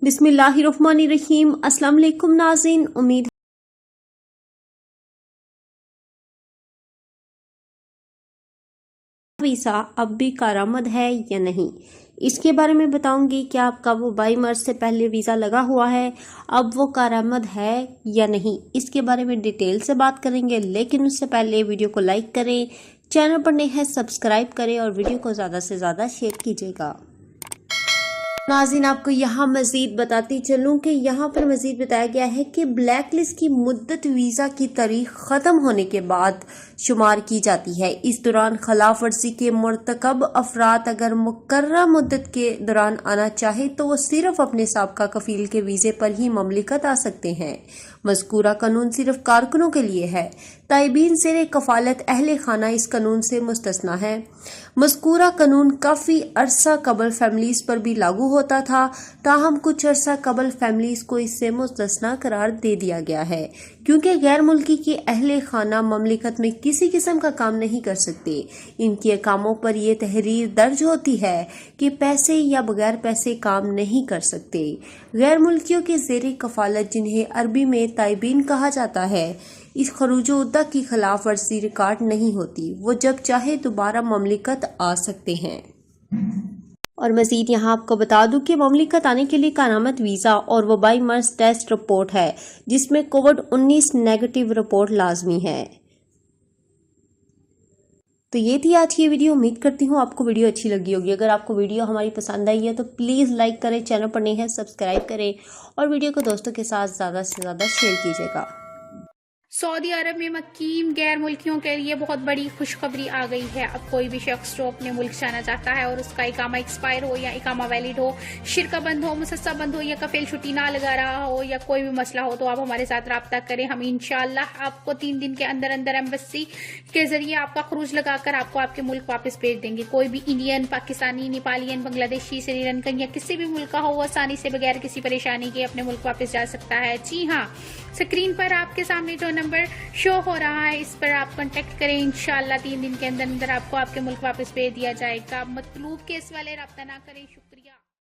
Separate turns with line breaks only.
बिस्मिल्लाहिर्रहमानिर्रहीम। अस्सलाम वालेकुम नाज़रीन, उम्मीद वीज़ा अब भी कारामद है या नहीं, इसके बारे में बताऊंगी। क्या आपका वो 22 मार्च से पहले वीज़ा लगा हुआ है, अब वो कारामद है या नहीं, इसके बारे में डिटेल से बात करेंगे। लेकिन उससे पहले वीडियो को लाइक करें, चैनल पर नए हैं सब्सक्राइब करें और वीडियो को ज़्यादा से ज़्यादा शेयर कीजिएगा। नाज़रीन, आपको यहाँ मज़ीद बताती चलूँ कि यहाँ पर मज़ीद बताया गया है कि ब्लैक लिस्ट की मुद्दत वीज़ा की तारीख ख़त्म होने के बाद शुमार की जाती है। इस दौरान खिलाफ वर्जी के मुर्तकब अफराद अगर मुकर्रर मुद्दत के दौरान आना चाहे तो वो सिर्फ अपने साबका कफील के वीज़े पर ही ममलिकत आ सकते हैं। मज़कूरा कानून सिर्फ कारकुनों के लिए है। ताइबीन ज़ेर कफ़ालत अहले खाना इस कानून से मुस्तस्ना है। मज़कूरा कानून काफ़ी अरसा कबल फैमिलीज़ पर भी लागू होता था, ताहम कुछ अरसा कबल फैमिलीज़ को इससे मुस्तस्ना करार दे दिया गया है, क्योंकि गैर मुल्की के अहले खाना ममलिकत में किसी किस्म का काम नहीं कर सकते। इनके अकामों पर यह तहरीर दर्ज होती है कि पैसे या बगैर पैसे काम नहीं कर सकते। गैर मुल्कियों के ज़ेर कफ़ालत, जिन्हें अरबी में ताइबीन कहा जाता है, इस खरूज-ओ-उद्दा की खिलाफ वर्जी रिकॉर्ड नहीं होती। वो जब चाहे दोबारा ममलिकत आ सकते हैं। और मज़ीद यहाँ आपको बता दूं कि ममलिकत आने के लिए कारामद वीज़ा और वो 22 मार्च टेस्ट रिपोर्ट है, जिसमें कोविड-19 नेगेटिव रिपोर्ट लाजमी है। तो ये थी आज की वीडियो। उम्मीद करती हूँ आपको वीडियो अच्छी लगी होगी। अगर आपको वीडियो हमारी पसंद आई है तो प्लीज़ लाइक करें, चैनल पर नए हैं सब्सक्राइब करें और वीडियो को दोस्तों के साथ ज़्यादा से ज़्यादा शेयर कीजिएगा।
सऊदी अरब में मकीम गैर मुल्कियों के लिए बहुत बड़ी खुशखबरी आ गई है। अब कोई भी शख्स जो अपने मुल्क जाना चाहता है और उसका इकामा एक्सपायर हो या इकामा वैलिड हो, शिरका बंद हो, मुसस्सा बंद हो या कफील छुट्टी ना लगा रहा हो या कोई भी मसला हो, तो आप हमारे साथ रब्ता करें। हम इंशाअल्लाह आपको 3 दिन के अंदर अंदर एम्बेसी के जरिए आपका खरूज लगाकर आपको आपके मुल्क वापस भेज देंगे। कोई भी इंडियन, पाकिस्तानी, नेपालियन, बांग्लादेशी, श्रीलंकन या किसी भी मुल्क का हो, आसानी से बगैर किसी परेशानी के अपने मुल्क वापस जा सकता है। जी हाँ, स्क्रीन पर आपके सामने जो नंबर शो हो रहा है, इस पर आप कांटेक्ट करें। इंशाअल्लाह 3 दिन के अंदर अंदर आपको आपके मुल्क वापस भेज दिया जाएगा। मतलूब केस वाले रब्ता ना करें। शुक्रिया।